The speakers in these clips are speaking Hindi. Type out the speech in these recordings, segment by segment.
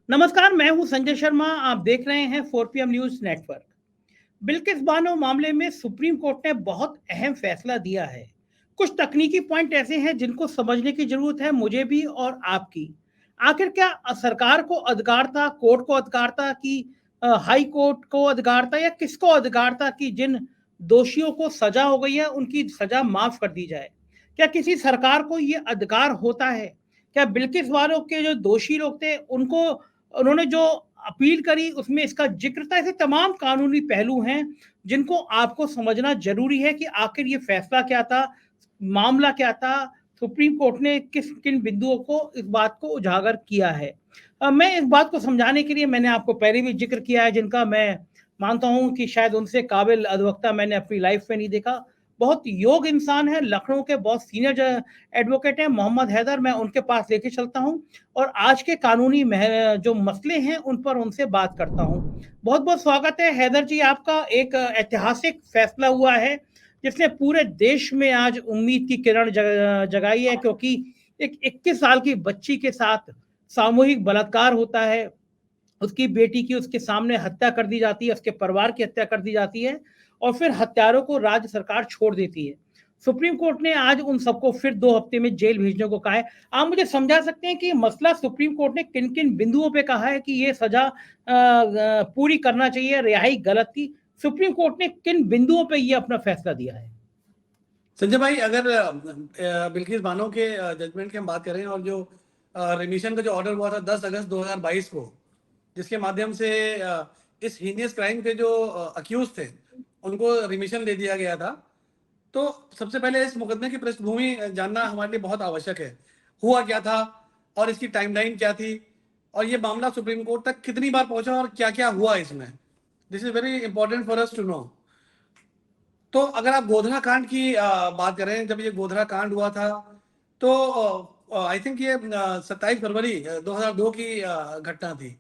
नमस्कार, मैं हूं संजय शर्मा। आप देख रहे हैं 4 PM news network. Bilkis Bano मामले में सुप्रीम कोर्ट ने बहुत अहम फैसला दिया है। कुछ तकनीकी पॉइंट ऐसे हैं जिनको समझने की जरूरत है, मुझे भी और आपकी। आखिर क्या सरकार को अधिकार था, कोर्ट को अधिकार था कि हाई कोर्ट को अधिकार था, या किसको अधिकार था कि जिन दोषियों को सजा हो गई है उनकी सजा माफ कर दी जाए? क्या किसी सरकार को ये अधिकार होता है? क्या बिल्किस बानो के जो दोषी लोग थे उनको, उन्होंने जो अपील करी उसमें इसका जिक्र था? ऐसे तमाम कानूनी पहलू हैं जिनको आपको समझना जरूरी है कि आखिर ये फैसला क्या था, मामला क्या था, सुप्रीम कोर्ट ने किस किन बिंदुओं को इस बात को उजागर किया है। मैं इस बात को समझाने के लिए, मैंने आपको पहले भी जिक्र किया है, जिनका मैं मानता हूं कि शायद उनसे काबिल अधिवक्ता मैंने अपनी लाइफ में नहीं देखा। बहुत योग इंसान है, लखनऊ के बहुत सीनियर एडवोकेट हैं, मोहम्मद हैदर। मैं उनके पास लेके चलता हूं और आज के कानूनी जो मसले हैं उन पर उनसे बात करता हूं। बहुत बहुत स्वागत है हैदर जी आपका। एक ऐतिहासिक फैसला हुआ है जिसने पूरे देश में आज उम्मीद की किरण जगाई है, क्योंकि एक 21 साल की बच्ची के साथ सामूहिक बलात्कार होता है। उसकी बेटी की उसके सामने हत्या कर दी जाती है, उसके परिवार की हत्या कर दी जाती है, और फिर हत्यारों को राज्य सरकार छोड़ देती है। सुप्रीम कोर्ट ने आज उन सबको फिर 2 हफ्ते में जेल भेजने को कहा है। आप मुझे समझा सकते हैं कि मसला सुप्रीम कोर्ट ने किन किन बिंदुओं पे कहा है कि ये सजा पूरी करना चाहिए, रिहाई गलत थी? सुप्रीम कोर्ट ने किन बिंदुओं पे ये अपना फैसला दिया है? संजय भाई, अगर बिल्किस बानो के जजमेंट की हम बात करें और जो रिमिशन का जो ऑर्डर हुआ था 10 अगस्त 2022 को, जिसके माध्यम से इस हीनियस क्राइम के जो अक्यूज थे उनको रिमिशन दे दिया गया था, तो सबसे पहले इस मुकदमे की पृष्ठभूमि जानना हमारे लिए बहुत आवश्यक है। हुआ क्या था और इसकी टाइमलाइन क्या थी, और ये मामला सुप्रीम कोर्ट तक कितनी बार पहुंचा और क्या क्या हुआ इसमें। This is very important for us to know. तो अगर आप गोधरा कांड की बात करें, जब ये गोधरा कांड हुआ था तो आई थिंक ये 27 फरवरी 2002 की घटना थी,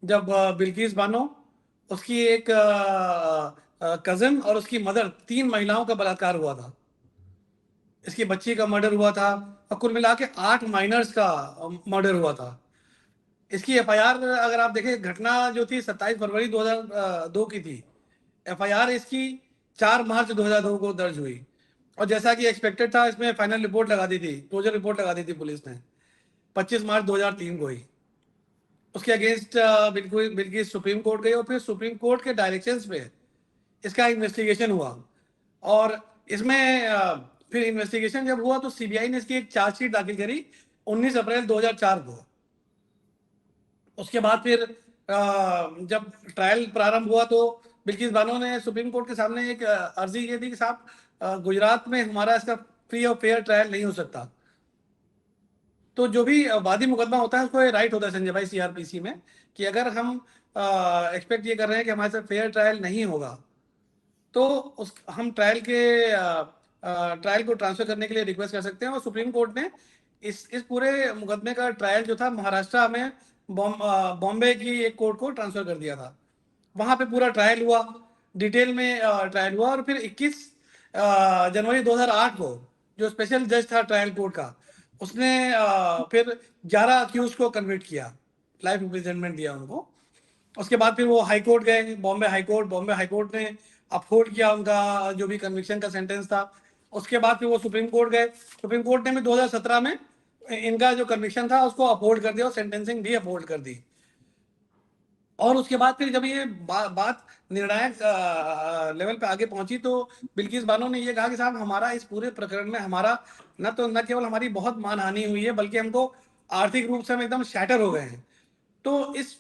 जब बिल्किस बानो, उसकी एक कजन और उसकी मदर, 3 महिलाओं का बलात्कार हुआ था। इसकी बच्ची का मर्डर हुआ था और कुल मिला के 8 माइनर्स का मर्डर हुआ था। इसकी एफआईआर अगर आप देखें, घटना जो थी 27 फरवरी 2002 की थी। एफआईआर इसकी 4 मार्च 2002 को दर्ज हुई, और जैसा कि एक्सपेक्टेड था इसमें फाइनल रिपोर्ट लगा दी थी, क्लोजर रिपोर्ट लगा दी थी पुलिस ने 25 मार्च 2003 को ही। उसके अगेंस्ट बिल्कुल बिल्कुल सुप्रीम कोर्ट गई और फिर सुप्रीम कोर्ट के डायरेक्शंस पे इसका इन्वेस्टिगेशन हुआ। और इसमें फिर इन्वेस्टिगेशन जब हुआ तो सीबीआई ने इसकी एक चार्जशीट दाखिल करी 19 अप्रैल 2004 को। उसके बाद फिर जब ट्रायल प्रारंभ हुआ तो बिल्किस बानो ने सुप्रीम कोर्ट के सामने एक अर्जी की थी कि साहब गुजरात में हमारा इसका फ्री और फेयर ट्रायल नहीं हो सकता। तो जो भी वादी मुकदमा होता है उसको ये राइट होता है संजय भाई सीआरपीसी में, कि अगर हम एक्सपेक्ट ये कर रहे हैं कि हमारे साथ फेयर ट्रायल नहीं होगा तो उस हम ट्रायल को ट्रांसफर करने के लिए रिक्वेस्ट कर सकते हैं। और सुप्रीम कोर्ट ने इस पूरे मुकदमे का ट्रायल जो था महाराष्ट्र में बॉम्बे की एक कोर्ट को ट्रांसफर कर दिया था। वहां पे पूरा ट्रायल हुआ, डिटेल में ट्रायल हुआ, और फिर 21 जनवरी 2008 को जो स्पेशल जज था ट्रायल कोर्ट का, उसने फिर 11 अक्यूज को कन्विक्ट किया, लाइफ इम्प्रिजनमेंट दिया उनको। उसके बाद फिर वो हाई कोर्ट गए, बॉम्बे हाई कोर्ट ने अपहोल्ड किया उनका जो भी कन्विक्शन का सेंटेंस था। उसके बाद फिर वो सुप्रीम कोर्ट गए, सुप्रीम कोर्ट ने भी 2017 में इनका जो कन्विक्शन था उसको अपहोल्ड कर दिया और सेंटेंसिंग भी अपहोल्ड कर दी। और उसके बाद फिर जब ये बात निर्णायक लेवल पे आगे पहुंची तो बिल्किस बानो ने ये कहा कि साहब हमारा इस पूरे प्रकरण में हमारा न केवल हमारी बहुत मानहानि हुई है, बल्कि हमको आर्थिक रूप से हम एकदम शैटर हो गए हैं। तो इस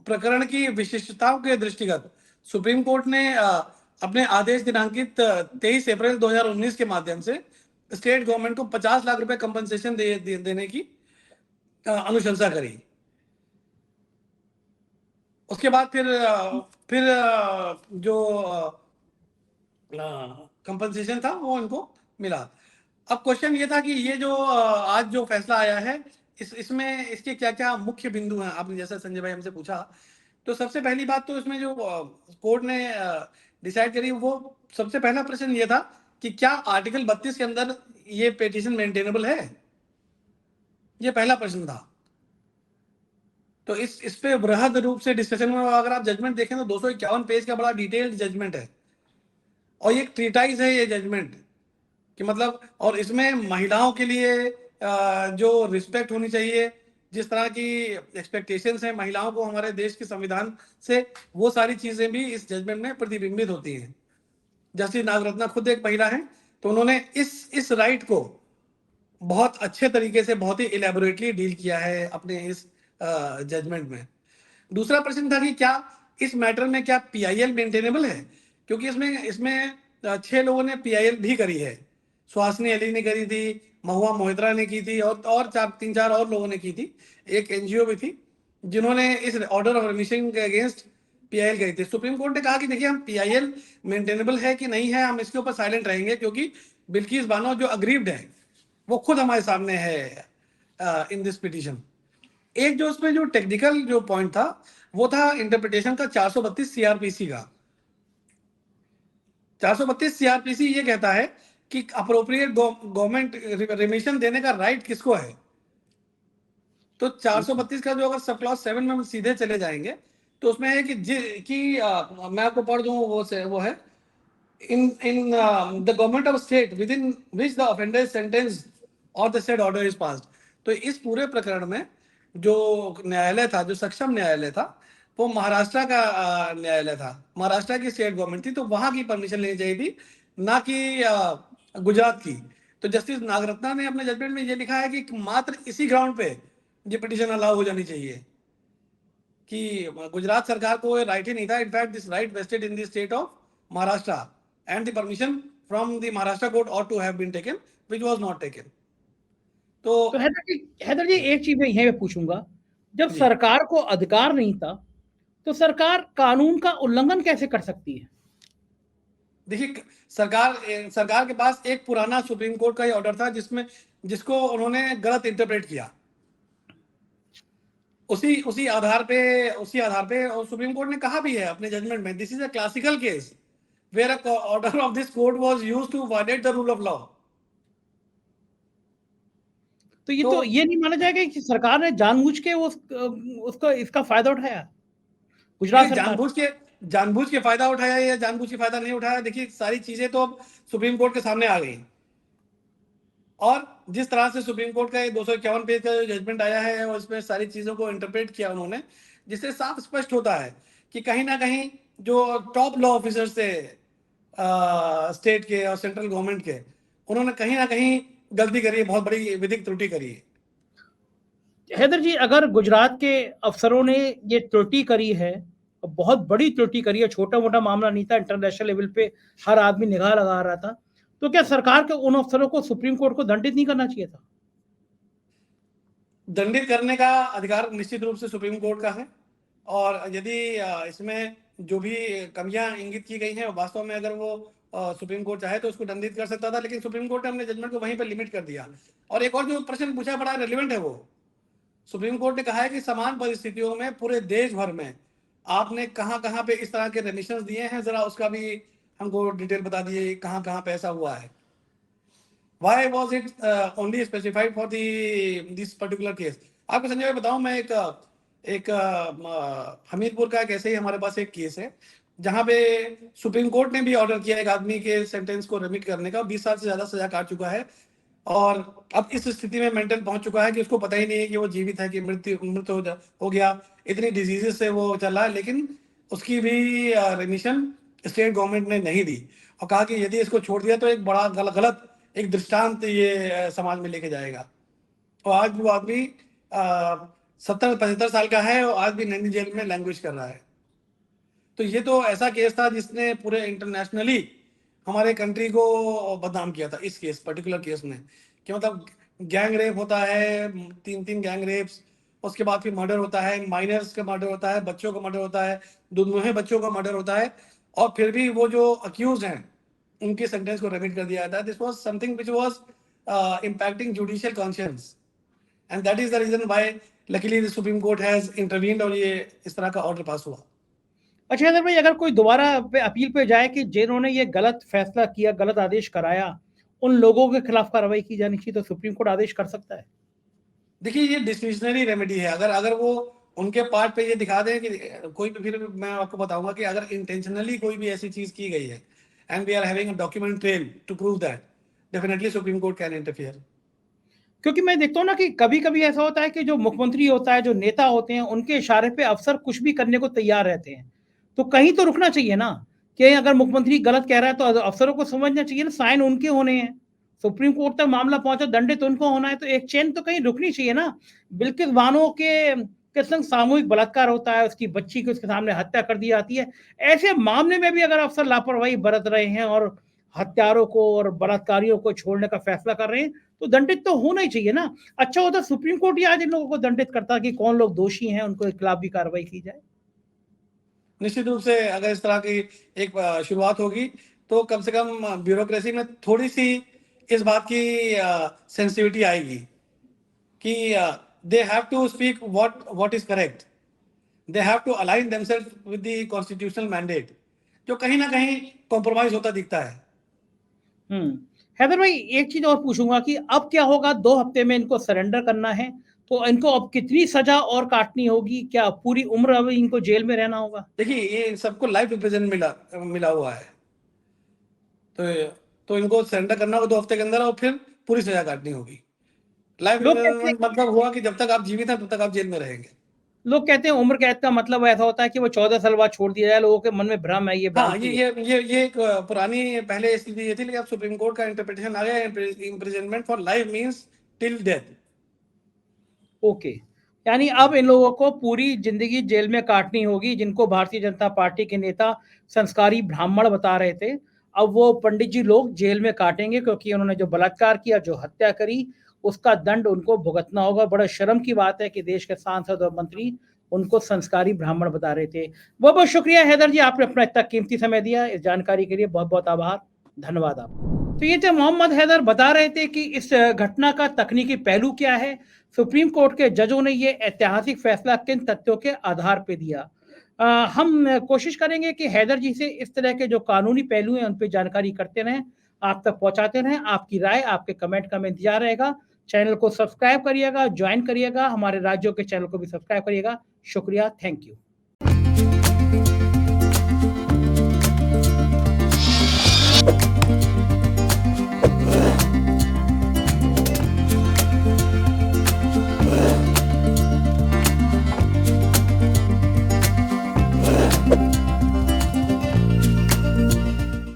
प्रकरण की विशिष्टताओं के दृष्टिगत सुप्रीम कोर्ट ने अपने आदेश दिनांकित 23 अप्रैल 2019 के माध्यम से स्टेट गवर्नमेंट को 50 लाख रुपए कंपनसेशन देने की अनुशंसा करी। उसके बाद फिर जो कंपनसेशन था वो इनको मिला। अब क्वेश्चन ये था कि ये जो आज जो फैसला आया है इसमें इसके क्या क्या मुख्य बिंदु हैं, आपने जैसा संजय भाई हमसे पूछा। तो सबसे पहली बात तो इसमें जो कोर्ट ने डिसाइड करी, वो सबसे पहला प्रश्न ये था कि क्या आर्टिकल 32 के अंदर ये पिटीशन मेंटेनेबल है। ये पहला प्रश्न था। तो इस पे बृहद रूप से डिस्कशन में अगर आप जजमेंट देखें तो 251 पेज का बड़ा डिटेल्ड जजमेंट है, और ये ट्रीटाइज है ये जजमेंट कि मतलब, और इसमें महिलाओं के लिए जो रिस्पेक्ट होनी चाहिए, जिस तरह की एक्सपेक्टेशंस हैं महिलाओं को हमारे देश के संविधान से, वो सारी चीजें भी इस जजमेंट में प्रतिबिंबित होती हैं। जस्टिस नागरत्ना खुद एक महिला है, तो उन्होंने इस राइट को बहुत अच्छे तरीके से, बहुत ही इलेबोरेटली डील किया है अपने इस जजमेंट में। दूसरा प्रश्न था कि क्या इस मैटर में क्या पीआईएल मेंटेनेबल है, क्योंकि इसमें इसमें 6 लोगों ने पीआईएल भी करी है। सुहासिनी अली ने करी थी, महुआ मोहित्रा ने की थी, और 3-4 और लोगों ने की थी। एक एनजीओ भी थी जिन्होंने इस ऑर्डर ऑफ रिमिशन के अगेंस्ट पीआईएल करी थी। सुप्रीम कोर्ट ने कहा कि देखिए, हम पीआईएल मेंटेनेबल है कि नहीं है, हम इसके ऊपर साइलेंट रहेंगे, क्योंकि बिल्किस बानो जो अग्रीव्ड है वो खुद हमारे सामने है इन दिस पिटीशन। एक जो उसमें जो टेक्निकल जो पॉइंट था वो था इंटरप्रिटेशन का 432 सीआरपीसी का। 432 सीआरपीसी ये कहता है कि अप्रोप्रिएट गवर्नमेंट रिमिशन देने का राइट किसको है। तो 432 का जो अगर सब क्लॉज 7 में हम सीधे चले जाएंगे तो उसमें है कि मैं आपको पढ़ दूं, वो है in the government of state within which the offender is sentenced or the said order is passed। तो इस पूरे प्रकरण में जो न्यायालय था, जो सक्षम न्यायालय था, वो महाराष्ट्र का न्यायालय था, महाराष्ट्र की स्टेट गवर्नमेंट थी, तो वहां की परमिशन लेनी चाहिए थी, ना कि गुजरात की। तो जस्टिस नागरत्ना ने अपने जजमेंट में ये लिखा है कि मात्र इसी ग्राउंड पे ये पिटीशन अलाउ हो जानी चाहिए कि गुजरात सरकार को राइट ही नहीं था। In fact this right vested in the state of Maharashtra and the permission from the Maharashtra court ought to have been taken, which was not taken। तो हैदर जी एक चीज मैं यहीं पे पूछूंगा, जब सरकार को अधिकार नहीं था तो सरकार कानून का उल्लंघन कैसे कर सकती है? देखिए, सरकार के पास एक पुराना सुप्रीम कोर्ट का ही ऑर्डर था जिसको उन्होंने गलत इंटरप्रेट किया। उसी आधार पे और सुप्रीम कोर्ट ने कहा भी है अपने जजमेंट में, this is a classical case where a order of this court was used to violate the rule of law। तो ये नहीं माना जाएगा कि सरकार ने जानबूझ के उसका इसका फायदा उठाया, गुजरात सरकार जानबूझ के फायदा उठाया या जानबूझ के फायदा नहीं उठाया, देखिए सारी चीजें तो अब सुप्रीम कोर्ट के सामने आ गई। और जिस तरह से सुप्रीम कोर्ट का 251 पेज का जो जजमेंट आया है और इसमें सारी चीजों को इंटरप्रेट किया उन्होंने, जिससे साफ स्पष्ट होता है कि कहीं ना कहीं जो टॉप लॉ ऑफिसर्स थे स्टेट के और सेंट्रल गवर्नमेंट के, उन्होंने कहीं ना कहीं गलती करी है, बहुत बड़ी विधिक त्रुटि करी है। हैदर जी, अगर गुजरात के अफसरों ने ये त्रुटि करी है, बहुत बड़ी त्रुटि करी है, छोटा मोटा मामला नहीं था, इंटरनेशनल लेवल पे हर आदमी निगाह लगा रहा था, तो क्या सरकार के उन अफसरों को सुप्रीम कोर्ट को दंडित नहीं करना चाहिए था? दंडित करने का अधिकार निश्चित रूप से सुप्रीम कोर्ट का है, और यदि इसमें जो भी कमियां इंगित की गई हैं वास्तव में अगर वो सुप्रीम कोर्ट चाहे तो उसको दंडित कर सकता था, लेकिन सुप्रीम कोर्ट ने अपने जजमेंट को वहीं पर लिमिट कर दिया। और एक और जो प्रश्न पूछा बड़ा रेलिवेंट है, वो सुप्रीम कोर्ट ने कहा है कि समान परिस्थितियों में पूरे देश भर में आपने कहां पे इस तरह के रेमिशंस दिए हैं, जरा उसका भी हमको डिटेल बता दिए, कहां पे ऐसा हुआ है। Why was it only specified for this particular case? आपको संजय भाई बताऊं, मैं एक हमीरपुर का एक ऐसे ही हमारे पास एक केस है जहां पे सुप्रीम कोर्ट ने भी ऑर्डर किया एक आदमी के सेंटेंस को रिमिट करने का, 20 साल से ज्यादा सजा काट चुका है और अब इस स्थिति में मेंटल पहुंच चुका है कि उसको पता ही नहीं है कि वो जीवित है कि मृत हो गया, इतनी डिजीजेस से वो चल रहा है, लेकिन उसकी भी रिमिशन स्टेट गवर्नमेंट ने नहीं दी और कहा कि यदि इसको छोड़ दिया तो एक बड़ा गलत एक दृष्टांत ये समाज में लेके जाएगा। और आज वो आदमी 70-75 साल का है और आज भी नैनी जेल में लैंग्वेज कर रहा है। तो ये तो ऐसा केस था जिसने पूरे इंटरनेशनली हमारे कंट्री को बदनाम किया था। इस केस पर्टिकुलर केस में कि मतलब गैंग रेप होता है, 3 गैंग रेप्स, उसके बाद फिर मर्डर होता है, माइनर्स का मर्डर होता है, बच्चों का मर्डर होता है, दुनों बच्चों का मर्डर होता है, और फिर भी वो जो अक्यूज हैं उनके सेंटेंस को रिमिट कर दिया जाता है। This was something which was impacting judicial conscience and that is the reason why luckily the supreme court has intervened और ये इस तरह का ऑर्डर पास हुआ। अच्छा हैदर भाई, अगर कोई दोबारा पे अपील पे जाए कि जिन्होंने ये गलत फैसला किया, गलत आदेश कराया, उन लोगों के खिलाफ कार्रवाई की जानी चाहिए, तो सुप्रीम कोर्ट आदेश कर सकता है? देखिए, ये डिस्क्रिशनरी रेमेडी है। अगर वो उनके पार्ट पे ये दिखा दें कि कोई भी, फिर मैं आपको बताऊंगा कि अगर इंटेंशनली कोई भी ऐसी चीज की गई है and we are having a document trail to prove that, definitely supreme court can interfere. क्योंकि मैं देखता हूँ ना कि कभी-कभी ऐसा होता है कि जो मुख्यमंत्री होता है, जो नेता होते हैं, उनके इशारे पे अफ़सर कुछ भी करने को तैयार रहते हैं। तो कहीं तो रुकना चाहिए ना, कि अगर मुख्यमंत्री गलत कह रहा है तो अफ़सरों को समझना चाहिए ना, साइन उनके होने हैं। सुप्रीम कोर्ट तक मामला पहुँचा, दंडित उनको होना है, तो एक चेन तो कहीं रुकनी चाहिए ना। बिल्किस बानो के संग सामूहिक बलात्कार होता है, उसकी बच्ची की उसके सामने हत्या कर दी जाती है। ऐसे मामले में भी अगर अफ़सर लापरवाही बरत रहे हैं और हत्यारों को और बलात्कारियों को छोड़ने का फैसला कर रहे हैं, तो दंडित तो होना ही चाहिए ना। अच्छा होता सुप्रीम कोर्ट ही आज इन लोगों को दंडित करता कि कौन लोग दोषी हैं, उनको खिलाफ भी कार्रवाई की जाए। निश्चित रूप से अगर इस तरह की एक शुरुआत होगी तो कम से कम ब्यूरोक्रेसी में थोड़ी सी इस बात की सेंसिटिविटी आएगी कि they have to speak what is correct, they have to align themselves with the constitutional mandate, जो कहीं ना कहीं कॉम्प्रोमाइज होता दिखता है। हैदर भाई एक चीज और पूछूंगा कि अब क्या होगा, 2 हफ्ते में इनको सरेंडर करना है, तो इनको अब कितनी सजा और काटनी होगी? क्या पूरी उम्र अब इनको जेल में रहना होगा? देखिए ये सबको लाइफ इम्प्रिजन मिला हुआ है, तो इनको सरेंडर करना होगा 2 हफ्ते के अंदर और फिर पूरी सजा काटनी होगी। लाइफ लोग कहते इम्प्रिजनमेंट मतलब हुआ कि जब तक आप जीवित हैं तब तक आप जेल में रहेंगे। लोग कहते हैं उम्र कैद का मतलब ऐसा होता है कि वो 14 साल बाद छोड़ दिया जाए। लोगों के मन में भ्रम है, ये हाँ, भ्रांति है। ये एक पुरानी पहले स्थिति ये थी, लेकिन अब सुप्रीम कोर्ट का इंटरप्रिटेशन आ गया, imprisonment for life means till death. Okay, यानी अब इन लोगों को पूरी जिंदगी जेल में काटनी होगी, जिनको भारतीय जनता पार्टी के नेता संस्कारी ब्राह्मण बता रहे थे। अब वो पंडित जी लोग जेल में काटेंगे, क्योंकि उन्होंने जो बलात्कार किया, जो हत्या करी, उसका दंड उनको भुगतना होगा। बड़ा शर्म की बात है कि देश के सांसद और मंत्री उनको संस्कारी ब्राह्मण बता रहे थे। बहुत बहुत शुक्रिया हैदर जी, आपने अपना इतना कीमती समय दिया। इस जानकारी के लिए बहुत बहुत आभार, धन्यवाद आपका। तो ये थे मोहम्मद हैदर, बता रहे थे कि इस घटना का तकनीकी पहलू क्या है, सुप्रीम कोर्ट के जजों ने ये ऐतिहासिक फैसला किन तथ्यों के आधार पर दिया। हम कोशिश करेंगे कि हैदर जी से इस तरह के जो कानूनी पहलू हैं उन पर जानकारी करते रहें, आप तक पहुंचाते रहें। आपकी राय, आपके कमेंट का हमें इंतजार रहेगा। चैनल को सब्सक्राइब करिएगा, ज्वाइन करिएगा, हमारे राज्यों के चैनल को भी सब्सक्राइब करिएगा। शुक्रिया, थैंक यू।